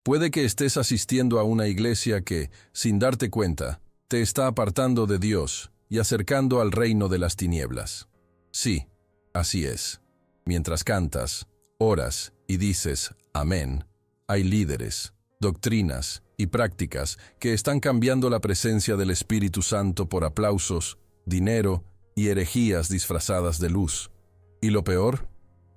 Puede que estés asistiendo a una iglesia que, sin darte cuenta, te está apartando de Dios y acercando al reino de las tinieblas. Sí, así es. Mientras cantas, oras y dices amén, hay líderes, doctrinas y prácticas que están cambiando la presencia del Espíritu Santo por aplausos, dinero y herejías disfrazadas de luz. ¿Y lo peor?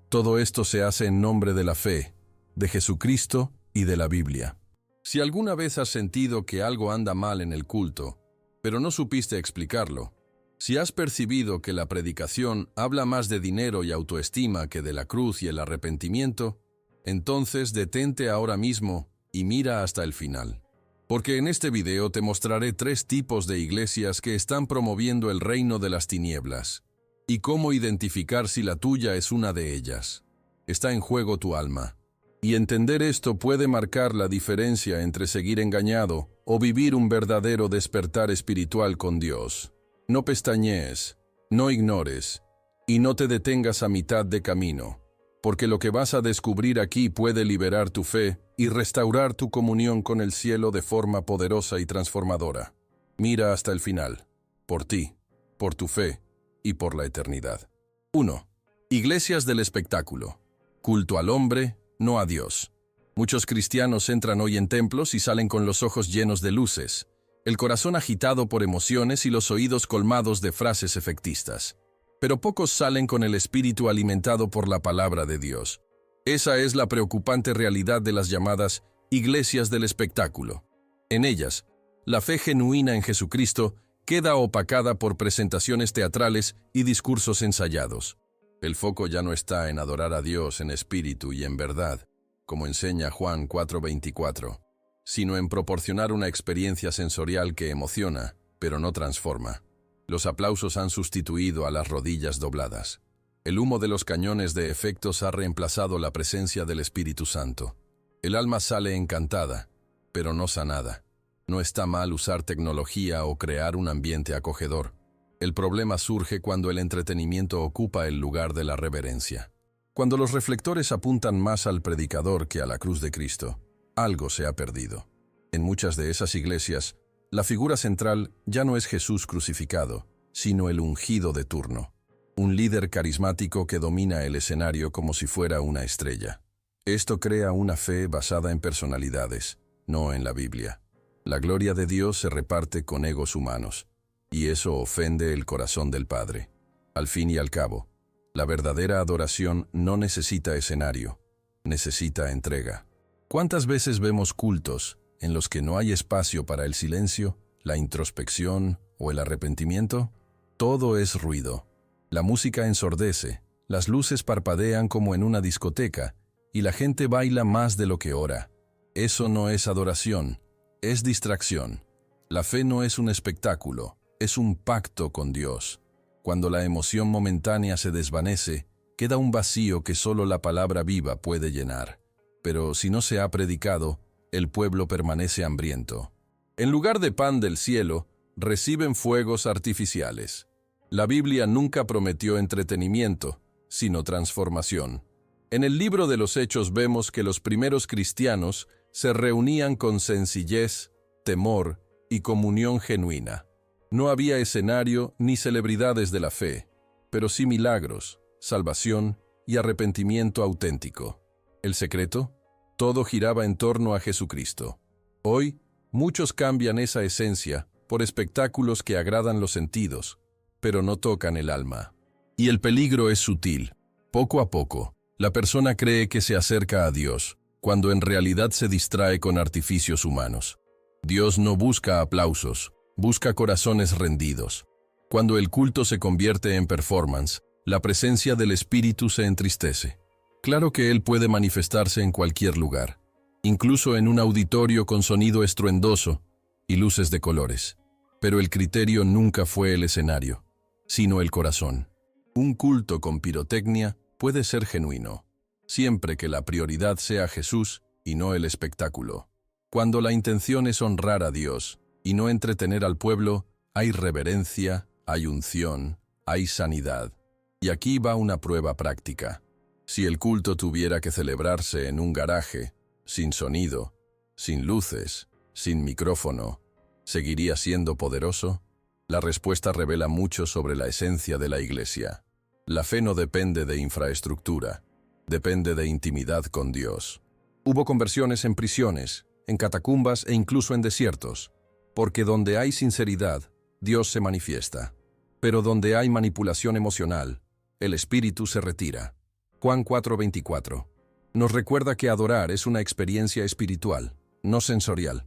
Todo esto se hace en nombre de la fe, de Jesucristo y de la Biblia. Si alguna vez has sentido que algo anda mal en el culto, pero no supiste explicarlo, si has percibido que la predicación habla más de dinero y autoestima que de la cruz y el arrepentimiento, entonces detente ahora mismo y mira hasta el final. Porque en este video te mostraré 3 tipos de iglesias que están promoviendo el reino de las tinieblas, y cómo identificar si la tuya es una de ellas. Está en juego tu alma. Y entender esto puede marcar la diferencia entre seguir engañado o vivir un verdadero despertar espiritual con Dios. No pestañees, no ignores, y no te detengas a mitad de camino, porque lo que vas a descubrir aquí puede liberar tu fe y restaurar tu comunión con el cielo de forma poderosa y transformadora. Mira hasta el final, por ti, por tu fe y por la eternidad. 1. Iglesias del espectáculo. Culto al hombre, no a Dios. Muchos cristianos entran hoy en templos y salen con los ojos llenos de luces, el corazón agitado por emociones y los oídos colmados de frases efectistas. Pero pocos salen con el espíritu alimentado por la palabra de Dios. Esa es la preocupante realidad de las llamadas iglesias del espectáculo. En ellas, la fe genuina en Jesucristo queda opacada por presentaciones teatrales y discursos ensayados. El foco ya no está en adorar a Dios en espíritu y en verdad, como enseña Juan 4:24, sino en proporcionar una experiencia sensorial que emociona, pero no transforma. Los aplausos han sustituido a las rodillas dobladas. El humo de los cañones de efectos ha reemplazado la presencia del Espíritu Santo. El alma sale encantada, pero no sanada. No está mal usar tecnología o crear un ambiente acogedor. El problema surge cuando el entretenimiento ocupa el lugar de la reverencia. Cuando los reflectores apuntan más al predicador que a la cruz de Cristo, algo se ha perdido. En muchas de esas iglesias, la figura central ya no es Jesús crucificado, sino el ungido de turno. Un líder carismático que domina el escenario como si fuera una estrella. Esto crea una fe basada en personalidades, no en la Biblia. La gloria de Dios se reparte con egos humanos, y eso ofende el corazón del Padre. Al fin y al cabo, la verdadera adoración no necesita escenario, necesita entrega. ¿Cuántas veces vemos cultos en los que no hay espacio para el silencio, la introspección o el arrepentimiento? Todo es ruido. La música ensordece, las luces parpadean como en una discoteca, y la gente baila más de lo que ora. Eso no es adoración, es distracción. La fe no es un espectáculo, es un pacto con Dios. Cuando la emoción momentánea se desvanece, queda un vacío que solo la palabra viva puede llenar. Pero si no se ha predicado, el pueblo permanece hambriento. En lugar de pan del cielo, reciben fuegos artificiales. La Biblia nunca prometió entretenimiento, sino transformación. En el libro de los Hechos vemos que los primeros cristianos se reunían con sencillez, temor y comunión genuina. No había escenario ni celebridades de la fe, pero sí milagros, salvación y arrepentimiento auténtico. ¿El secreto? Todo giraba en torno a Jesucristo. Hoy, muchos cambian esa esencia por espectáculos que agradan los sentidos, pero no tocan el alma. Y el peligro es sutil. Poco a poco, la persona cree que se acerca a Dios, cuando en realidad se distrae con artificios humanos. Dios no busca aplausos, busca corazones rendidos. Cuando el culto se convierte en performance, la presencia del Espíritu se entristece. Claro que Él puede manifestarse en cualquier lugar, incluso en un auditorio con sonido estruendoso y luces de colores. Pero el criterio nunca fue el escenario, sino el corazón. Un culto con pirotecnia puede ser genuino, siempre que la prioridad sea Jesús y no el espectáculo. Cuando la intención es honrar a Dios y no entretener al pueblo, hay reverencia, hay unción, hay sanidad. Y aquí va una prueba práctica. Si el culto tuviera que celebrarse en un garaje, sin sonido, sin luces, sin micrófono, ¿seguiría siendo poderoso? La respuesta revela mucho sobre la esencia de la Iglesia. La fe no depende de infraestructura, depende de intimidad con Dios. Hubo conversiones en prisiones, en catacumbas e incluso en desiertos, porque donde hay sinceridad, Dios se manifiesta. Pero donde hay manipulación emocional, el espíritu se retira. Juan 4:24. Nos recuerda que adorar es una experiencia espiritual, no sensorial.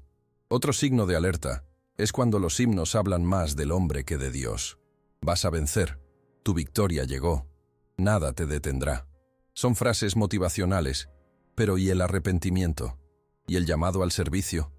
Otro signo de alerta es cuando los himnos hablan más del hombre que de Dios. Vas a vencer, tu victoria llegó, nada te detendrá. Son frases motivacionales, pero ¿y el arrepentimiento? ¿Y el llamado al servicio?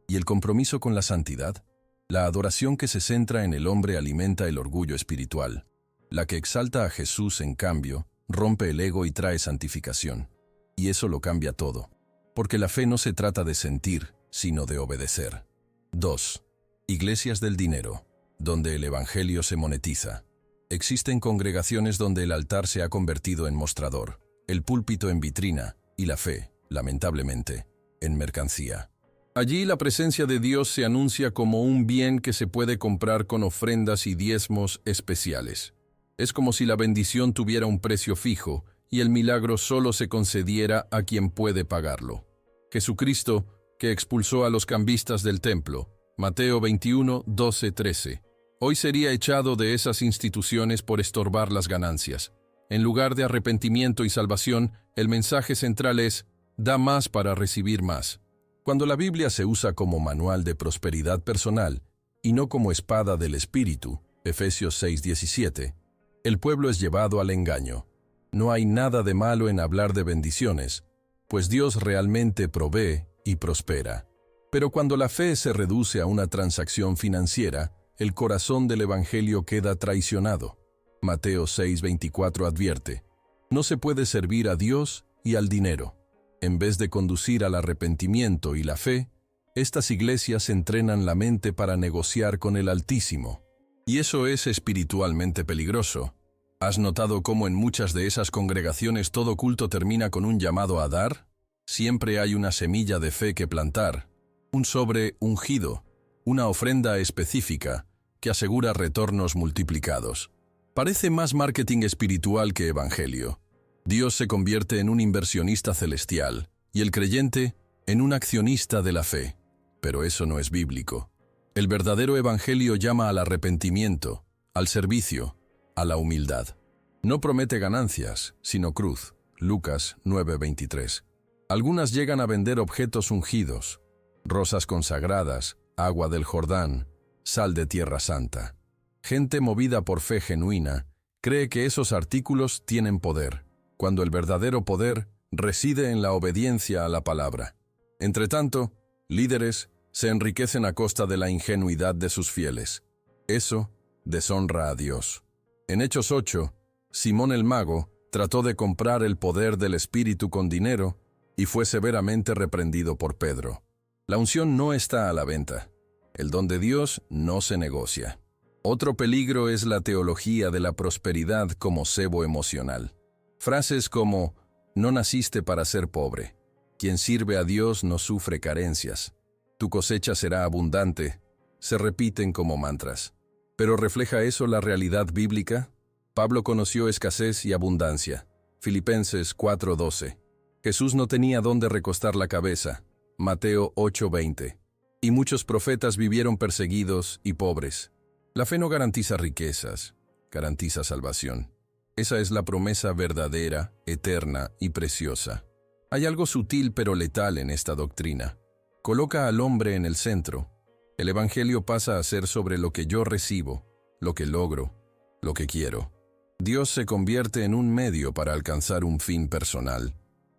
¿Y el compromiso con la santidad? La adoración que se centra en el hombre alimenta el orgullo espiritual. La que exalta a Jesús, en cambio, rompe el ego y trae santificación. Y eso lo cambia todo. Porque la fe no se trata de sentir, sino de obedecer. 2. Iglesias del dinero, donde el evangelio se monetiza. Existen congregaciones donde el altar se ha convertido en mostrador, el púlpito en vitrina y la fe, lamentablemente, en mercancía. Allí la presencia de Dios se anuncia como un bien que se puede comprar con ofrendas y diezmos especiales. Es como si la bendición tuviera un precio fijo y el milagro solo se concediera a quien puede pagarlo. Jesucristo, que expulsó a los cambistas del templo, Mateo 21, 12, 13. Hoy sería echado de esas instituciones por estorbar las ganancias. En lugar de arrepentimiento y salvación, el mensaje central es: da más para recibir más. Cuando la Biblia se usa como manual de prosperidad personal y no como espada del Espíritu, Efesios 6:17, el pueblo es llevado al engaño. No hay nada de malo en hablar de bendiciones, pues Dios realmente provee y prospera. Pero cuando la fe se reduce a una transacción financiera, el corazón del Evangelio queda traicionado. Mateo 6:24 advierte: no se puede servir a Dios y al dinero. En vez de conducir al arrepentimiento y la fe, estas iglesias entrenan la mente para negociar con el Altísimo. Y eso es espiritualmente peligroso. ¿Has notado cómo en muchas de esas congregaciones todo culto termina con un llamado a dar? Siempre hay una semilla de fe que plantar, un sobre ungido, una ofrenda específica que asegura retornos multiplicados. Parece más marketing espiritual que evangelio. Dios se convierte en un inversionista celestial y el creyente en un accionista de la fe. Pero eso no es bíblico. El verdadero evangelio llama al arrepentimiento, al servicio, a la humildad. No promete ganancias, sino cruz. Lucas 9:23. Algunas llegan a vender objetos ungidos, rosas consagradas, agua del Jordán, sal de Tierra Santa. Gente movida por fe genuina cree que esos artículos tienen poder, cuando el verdadero poder reside en la obediencia a la palabra. Entretanto, líderes se enriquecen a costa de la ingenuidad de sus fieles. Eso deshonra a Dios. En Hechos 8, Simón el mago trató de comprar el poder del Espíritu con dinero y fue severamente reprendido por Pedro. La unción no está a la venta. El don de Dios no se negocia. Otro peligro es la teología de la prosperidad como cebo emocional. Frases como: no naciste para ser pobre. Quien sirve a Dios no sufre carencias. Tu cosecha será abundante. Se repiten como mantras. ¿Pero refleja eso la realidad bíblica? Pablo conoció escasez y abundancia. Filipenses 4:12. Jesús no tenía dónde recostar la cabeza. Mateo 8:20. Y muchos profetas vivieron perseguidos y pobres. La fe no garantiza riquezas, garantiza salvación. Esa es la promesa verdadera, eterna y preciosa. Hay algo sutil pero letal en esta doctrina. Coloca al hombre en el centro. El Evangelio pasa a ser sobre lo que yo recibo, lo que logro, lo que quiero. Dios se convierte en un medio para alcanzar un fin personal.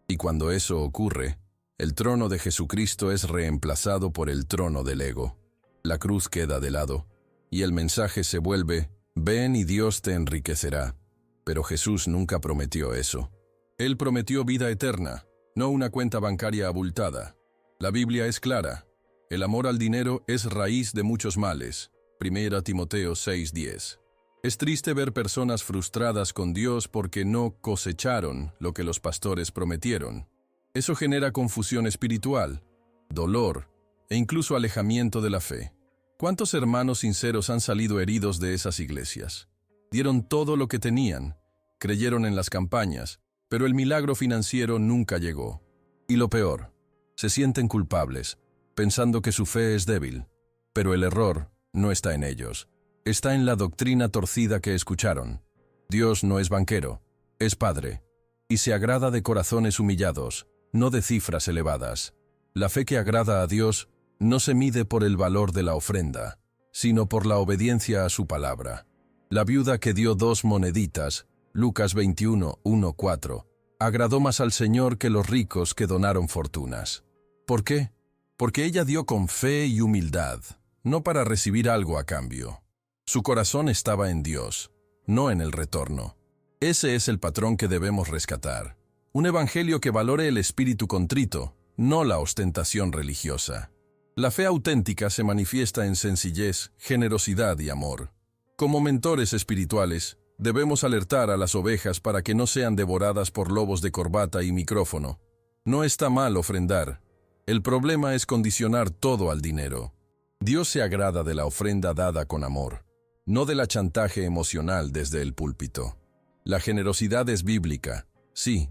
Y cuando eso ocurre, el trono de Jesucristo es reemplazado por el trono del ego. La cruz queda de lado, y el mensaje se vuelve: ven y Dios te enriquecerá. Pero Jesús nunca prometió eso. Él prometió vida eterna, no una cuenta bancaria abultada. La Biblia es clara. El amor al dinero es raíz de muchos males. 1 Timoteo 6:10. Es triste ver personas frustradas con Dios porque no cosecharon lo que los pastores prometieron. Eso genera confusión espiritual. dolor e incluso alejamiento de la fe. ¿Cuántos hermanos sinceros han salido heridos de esas iglesias? Dieron todo lo que tenían, creyeron en las campañas, pero el milagro financiero nunca llegó. Y lo peor, se sienten culpables, pensando que su fe es débil. Pero el error no está en ellos, está en la doctrina torcida que escucharon. Dios no es banquero, es Padre, y se agrada de corazones humillados, no de cifras elevadas. La fe que agrada a Dios no se mide por el valor de la ofrenda, sino por la obediencia a su palabra. La viuda que dio 2 moneditas, Lucas 21, 1-4, agradó más al Señor que los ricos que donaron fortunas. ¿Por qué? Porque ella dio con fe y humildad, no para recibir algo a cambio. Su corazón estaba en Dios, no en el retorno. Ese es el patrón que debemos rescatar. Un evangelio que valore el espíritu contrito, no la ostentación religiosa. La fe auténtica se manifiesta en sencillez, generosidad y amor. Como mentores espirituales, debemos alertar a las ovejas para que no sean devoradas por lobos de corbata y micrófono. No está mal ofrendar. El problema es condicionar todo al dinero. Dios se agrada de la ofrenda dada con amor, no de la chantaje emocional desde el púlpito. La generosidad es bíblica, sí,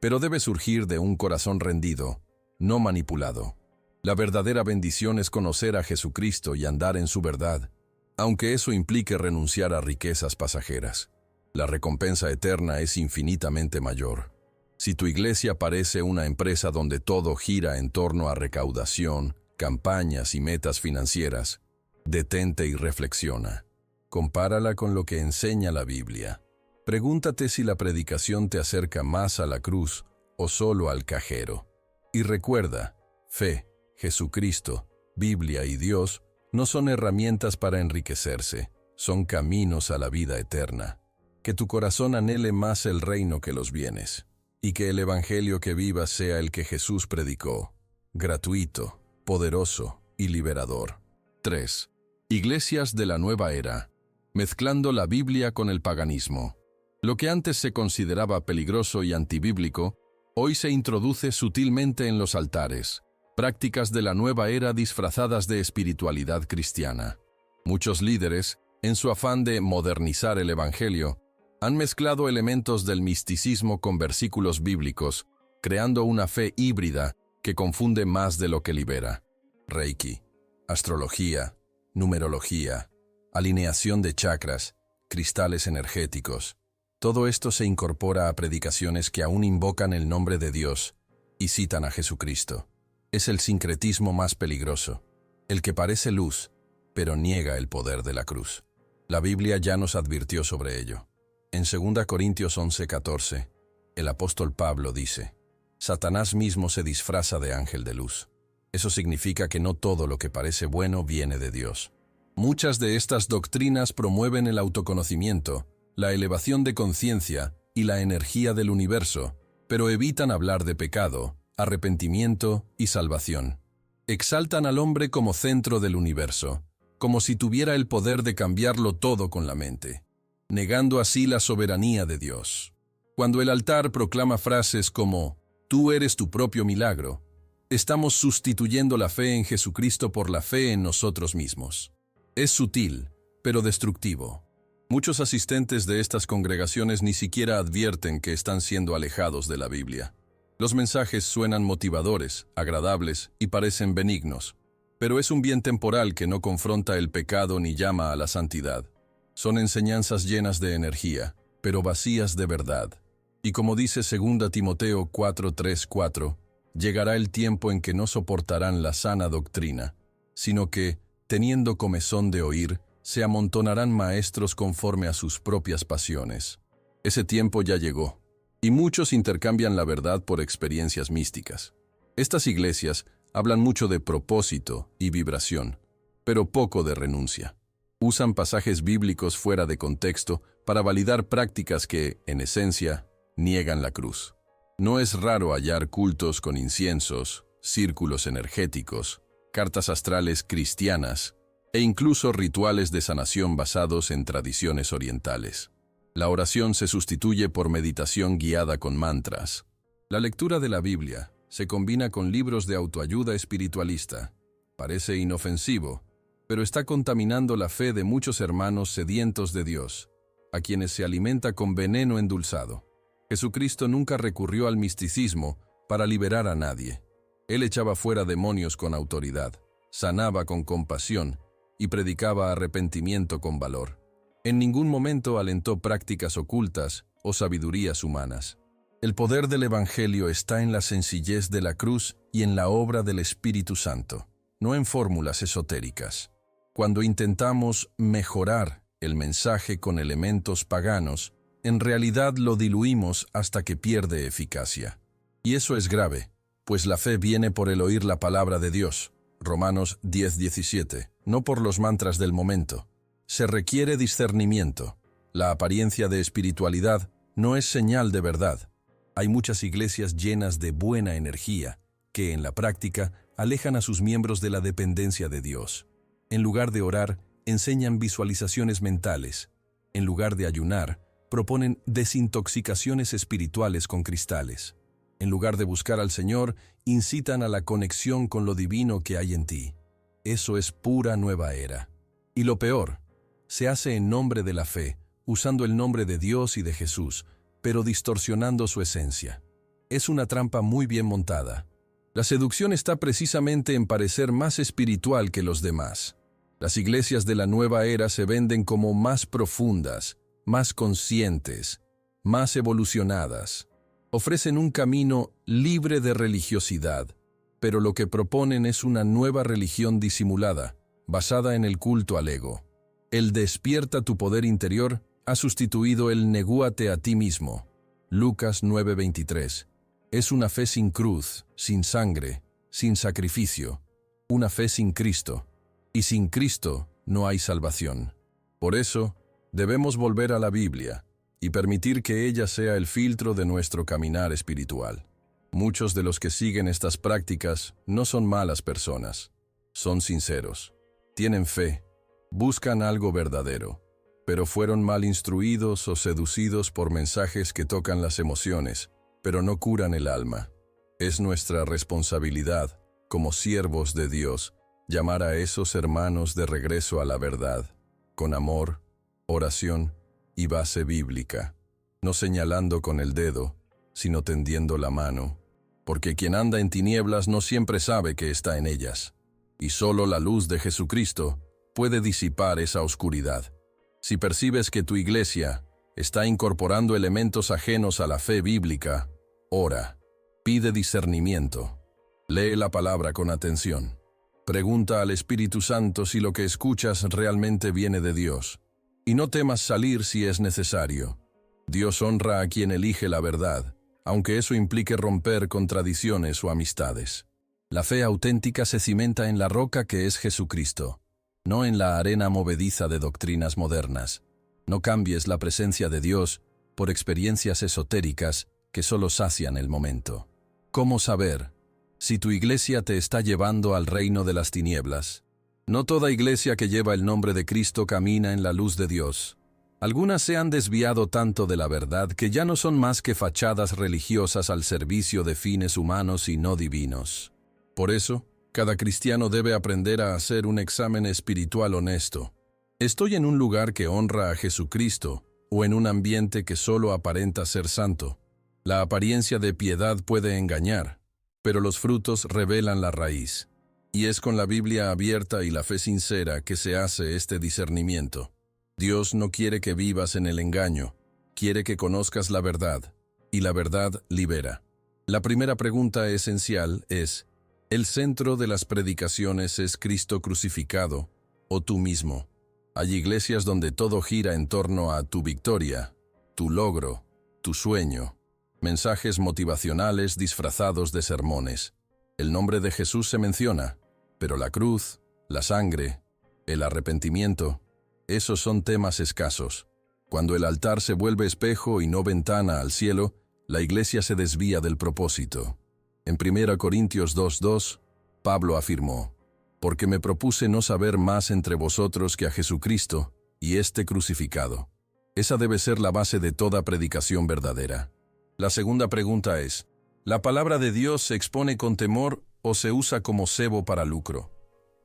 pero debe surgir de un corazón rendido, no manipulado. La verdadera bendición es conocer a Jesucristo y andar en su verdad, aunque eso implique renunciar a riquezas pasajeras. La recompensa eterna es infinitamente mayor. Si tu iglesia parece una empresa donde todo gira en torno a recaudación, campañas y metas financieras, detente y reflexiona. Compárala con lo que enseña la Biblia. Pregúntate si la predicación te acerca más a la cruz o solo al cajero. Y recuerda, fe, Jesucristo, Biblia y Dios no son herramientas para enriquecerse, son caminos a la vida eterna. Que tu corazón anhele más el reino que los bienes, y que el evangelio que vivas sea el que Jesús predicó, gratuito, poderoso y liberador. 3. Iglesias de la nueva era, mezclando la Biblia con el paganismo. Lo que antes se consideraba peligroso y antibíblico, hoy se introduce sutilmente en los altares, prácticas de la nueva era disfrazadas de espiritualidad cristiana. Muchos líderes, en su afán de modernizar el evangelio, han mezclado elementos del misticismo con versículos bíblicos, creando una fe híbrida que confunde más de lo que libera. Reiki, astrología, numerología, alineación de chakras, cristales energéticos. Todo esto se incorpora a predicaciones que aún invocan el nombre de Dios y citan a Jesucristo. Es el sincretismo más peligroso, el que parece luz, pero niega el poder de la cruz. La Biblia ya nos advirtió sobre ello. En 2 Corintios 11:14, el apóstol Pablo dice: Satanás mismo se disfraza de ángel de luz. Eso significa que no todo lo que parece bueno viene de Dios. Muchas de estas doctrinas promueven el autoconocimiento, la elevación de conciencia y la energía del universo, pero evitan hablar de pecado, arrepentimiento y salvación. Exaltan al hombre como centro del universo, como si tuviera el poder de cambiarlo todo con la mente, negando así la soberanía de Dios. Cuando el altar proclama frases como «Tú eres tu propio milagro», estamos sustituyendo la fe en Jesucristo por la fe en nosotros mismos. Es sutil, pero destructivo. Muchos asistentes de estas congregaciones ni siquiera advierten que están siendo alejados de la Biblia. Los mensajes suenan motivadores, agradables y parecen benignos, pero es un bien temporal que no confronta el pecado ni llama a la santidad. Son enseñanzas llenas de energía, pero vacías de verdad. Y como dice 2 Timoteo 4:3-4, llegará el tiempo en que no soportarán la sana doctrina, sino que, teniendo comezón de oír, se amontonarán maestros conforme a sus propias pasiones. Ese tiempo ya llegó, y muchos intercambian la verdad por experiencias místicas. Estas iglesias hablan mucho de propósito y vibración, pero poco de renuncia. Usan pasajes bíblicos fuera de contexto para validar prácticas que, en esencia, niegan la cruz. No es raro hallar cultos con inciensos, círculos energéticos, cartas astrales cristianas e incluso rituales de sanación basados en tradiciones orientales. La oración se sustituye por meditación guiada con mantras. La lectura de la Biblia, se combina con libros de autoayuda espiritualista. Parece inofensivo, pero está contaminando la fe de muchos hermanos sedientos de Dios, a quienes se alimenta con veneno endulzado. Jesucristo nunca recurrió al misticismo para liberar a nadie. Él echaba fuera demonios con autoridad, sanaba con compasión y predicaba arrepentimiento con valor. En ningún momento alentó prácticas ocultas o sabidurías humanas. El poder del Evangelio está en la sencillez de la cruz y en la obra del Espíritu Santo, no en fórmulas esotéricas. Cuando intentamos mejorar el mensaje con elementos paganos, en realidad lo diluimos hasta que pierde eficacia. Y eso es grave, pues la fe viene por el oír la palabra de Dios. Romanos 10:17, no por los mantras del momento. Se requiere discernimiento. La apariencia de espiritualidad no es señal de verdad. Hay muchas iglesias llenas de buena energía que, en la práctica, alejan a sus miembros de la dependencia de Dios. En lugar de orar, enseñan visualizaciones mentales. En lugar de ayunar, proponen desintoxicaciones espirituales con cristales. En lugar de buscar al Señor, incitan a la conexión con lo divino que hay en ti. Eso es pura nueva era. Y lo peor, se hace en nombre de la fe, usando el nombre de Dios y de Jesús, pero distorsionando su esencia. Es una trampa muy bien montada. La seducción está precisamente en parecer más espiritual que los demás. Las iglesias de la nueva era se venden como más profundas, más conscientes, más evolucionadas. Ofrecen un camino libre de religiosidad, pero lo que proponen es una nueva religión disimulada, basada en el culto al ego. El despierta tu poder interior ha sustituido el negúate a ti mismo. Lucas 9:23. Es una fe sin cruz, sin sangre, sin sacrificio. Una fe sin Cristo. Y sin Cristo no hay salvación. Por eso, debemos volver a la Biblia y permitir que ella sea el filtro de nuestro caminar espiritual. Muchos de los que siguen estas prácticas no son malas personas. Son sinceros. Tienen fe. Buscan algo verdadero. Pero fueron mal instruidos o seducidos por mensajes que tocan las emociones, pero no curan el alma. Es nuestra responsabilidad, como siervos de Dios, llamar a esos hermanos de regreso a la verdad, con amor, oración y base bíblica, no señalando con el dedo, sino tendiendo la mano, porque quien anda en tinieblas no siempre sabe que está en ellas, y solo la luz de Jesucristo puede disipar esa oscuridad. Si percibes que tu iglesia está incorporando elementos ajenos a la fe bíblica, ora, pide discernimiento, lee la palabra con atención, pregunta al Espíritu Santo si lo que escuchas realmente viene de Dios, y no temas salir si es necesario. Dios honra a quien elige la verdad, aunque eso implique romper con tradiciones o amistades. La fe auténtica se cimenta en la roca que es Jesucristo, no en la arena movediza de doctrinas modernas. No cambies la presencia de Dios por experiencias esotéricas que solo sacian el momento. ¿Cómo saber si tu iglesia te está llevando al reino de las tinieblas? No toda iglesia que lleva el nombre de Cristo camina en la luz de Dios. Algunas se han desviado tanto de la verdad que ya no son más que fachadas religiosas al servicio de fines humanos y no divinos. Por eso, cada cristiano debe aprender a hacer un examen espiritual honesto. ¿Estoy en un lugar que honra a Jesucristo o en un ambiente que solo aparenta ser santo? La apariencia de piedad puede engañar, pero los frutos revelan la raíz. Y es con la Biblia abierta y la fe sincera que se hace este discernimiento. Dios no quiere que vivas en el engaño, quiere que conozcas la verdad, y la verdad libera. La primera pregunta esencial es: ¿el centro de las predicaciones es Cristo crucificado o tú mismo? Hay iglesias donde todo gira en torno a tu victoria, tu logro, tu sueño, mensajes motivacionales disfrazados de sermones. El nombre de Jesús se menciona, pero la cruz, la sangre, el arrepentimiento, esos son temas escasos. Cuando el altar se vuelve espejo y no ventana al cielo, la iglesia se desvía del propósito. En 1 Corintios 2:2, Pablo afirmó: «Porque me propuse no saber más entre vosotros que a Jesucristo y este crucificado». Esa debe ser la base de toda predicación verdadera. La segunda pregunta es: La palabra de Dios se expone con temor o se usa como cebo para lucro.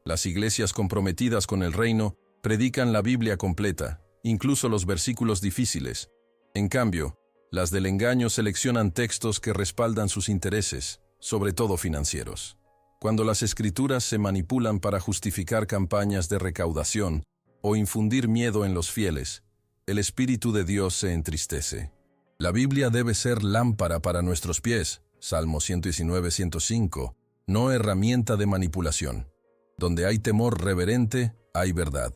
Las iglesias comprometidas con el reino predican la Biblia completa, incluso los versículos difíciles. En cambio, las del engaño seleccionan textos que respaldan sus intereses, sobre todo financieros. Cuando las escrituras se manipulan para justificar campañas de recaudación o infundir miedo en los fieles, el Espíritu de Dios se entristece. La Biblia debe ser lámpara para nuestros pies, Salmo 119, 105, no herramienta de manipulación. Donde hay temor reverente, hay verdad.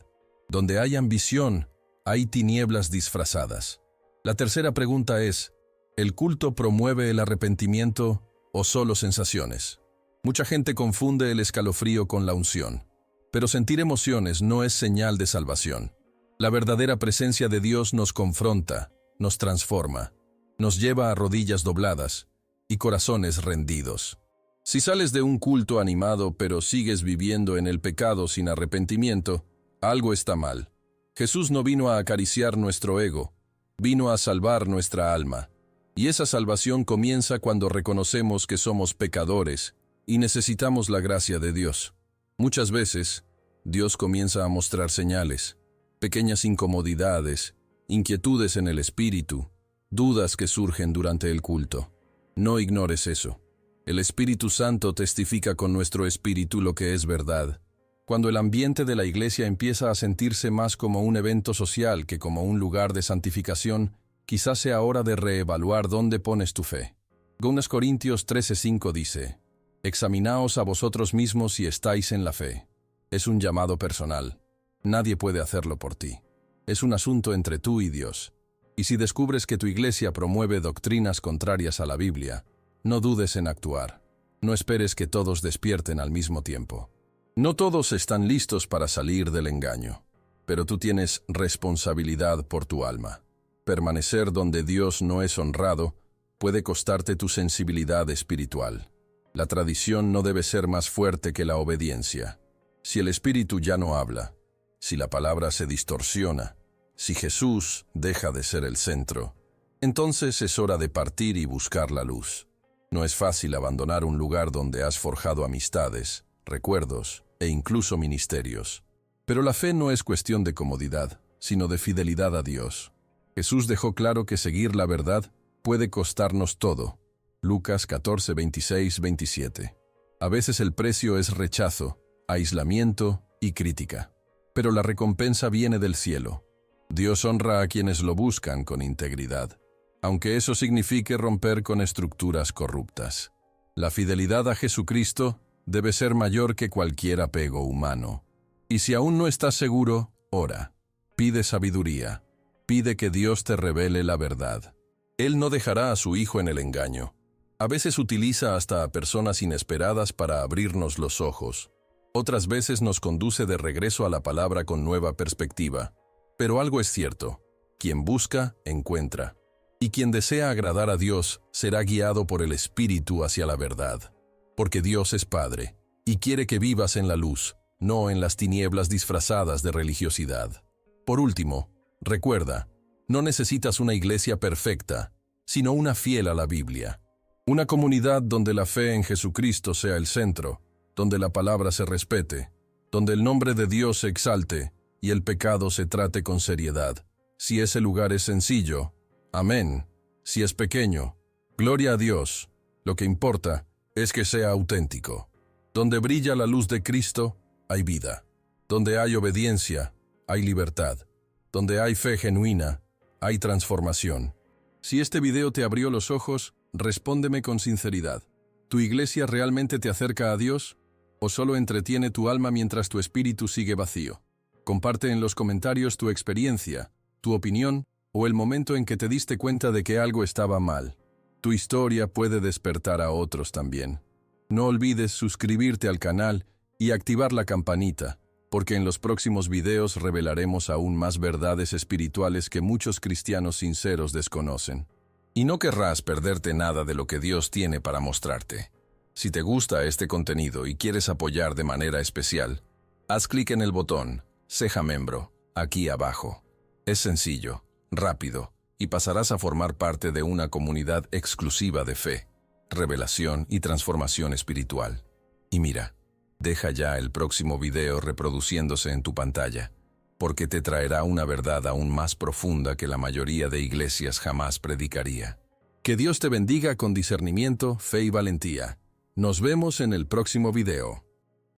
Donde hay ambición, hay tinieblas disfrazadas. La tercera pregunta es, ¿el culto promueve el arrepentimiento o solo sensaciones? Mucha gente confunde el escalofrío con la unción. Pero sentir emociones no es señal de salvación. La verdadera presencia de Dios nos confronta, nos transforma, nos lleva a rodillas dobladas y corazones rendidos. Si sales de un culto animado pero sigues viviendo en el pecado sin arrepentimiento, algo está mal. Jesús no vino a acariciar nuestro ego, vino a salvar nuestra alma. Y esa salvación comienza cuando reconocemos que somos pecadores y necesitamos la gracia de Dios. Muchas veces, Dios comienza a mostrar señales, pequeñas incomodidades, inquietudes en el espíritu, dudas que surgen durante el culto. No ignores eso. El Espíritu Santo testifica con nuestro espíritu lo que es verdad. Cuando el ambiente de la iglesia empieza a sentirse más como un evento social que como un lugar de santificación, quizás sea hora de reevaluar dónde pones tu fe. 2 Corintios 13:5 dice, «Examinaos a vosotros mismos si estáis en la fe». Es un llamado personal. Nadie puede hacerlo por ti. Es un asunto entre tú y Dios. Y si descubres que tu iglesia promueve doctrinas contrarias a la Biblia, no dudes en actuar. No esperes que todos despierten al mismo tiempo. No todos están listos para salir del engaño, pero tú tienes responsabilidad por tu alma. Permanecer donde Dios no es honrado puede costarte tu sensibilidad espiritual. La tradición no debe ser más fuerte que la obediencia. Si el Espíritu ya no habla, si la palabra se distorsiona, si Jesús deja de ser el centro, entonces es hora de partir y buscar la luz. No es fácil abandonar un lugar donde has forjado amistades, recuerdos e incluso ministerios. Pero la fe no es cuestión de comodidad, sino de fidelidad a Dios. Jesús dejó claro que seguir la verdad puede costarnos todo. Lucas 14, 26, 27. A veces el precio es rechazo, aislamiento y crítica. Pero la recompensa viene del cielo. Dios honra a quienes lo buscan con integridad, aunque eso signifique romper con estructuras corruptas. La fidelidad a Jesucristo debe ser mayor que cualquier apego humano. Y si aún no estás seguro, ora. Pide sabiduría. Pide que Dios te revele la verdad. Él no dejará a su Hijo en el engaño. A veces utiliza hasta a personas inesperadas para abrirnos los ojos. Otras veces nos conduce de regreso a la palabra con nueva perspectiva. Pero algo es cierto. Quien busca, encuentra. Y quien desea agradar a Dios será guiado por el Espíritu hacia la verdad. Porque Dios es Padre, y quiere que vivas en la luz, no en las tinieblas disfrazadas de religiosidad. Por último, recuerda, no necesitas una iglesia perfecta, sino una fiel a la Biblia. Una comunidad donde la fe en Jesucristo sea el centro, donde la palabra se respete, donde el nombre de Dios se exalte y el pecado se trate con seriedad. Si ese lugar es sencillo, amén. Si es pequeño, gloria a Dios. Lo que importa es que sea auténtico. Donde brilla la luz de Cristo, hay vida. Donde hay obediencia, hay libertad. Donde hay fe genuina, hay transformación. Si este video te abrió los ojos, respóndeme con sinceridad. ¿Tu iglesia realmente te acerca a Dios? ¿O solo entretiene tu alma mientras tu espíritu sigue vacío? Comparte en los comentarios tu experiencia, tu opinión o el momento en que te diste cuenta de que algo estaba mal. Tu historia puede despertar a otros también. No olvides suscribirte al canal y activar la campanita, porque en los próximos videos revelaremos aún más verdades espirituales que muchos cristianos sinceros desconocen. Y no querrás perderte nada de lo que Dios tiene para mostrarte. Si te gusta este contenido y quieres apoyar de manera especial, haz clic en el botón Seja Miembro, aquí abajo. Es sencillo, rápido, y pasarás a formar parte de una comunidad exclusiva de fe. revelación y transformación espiritual. Y mira, deja ya el próximo video reproduciéndose en tu pantalla, porque te traerá una verdad aún más profunda que la mayoría de iglesias jamás predicaría. Que Dios te bendiga con discernimiento, fe y valentía. Nos vemos en el próximo video.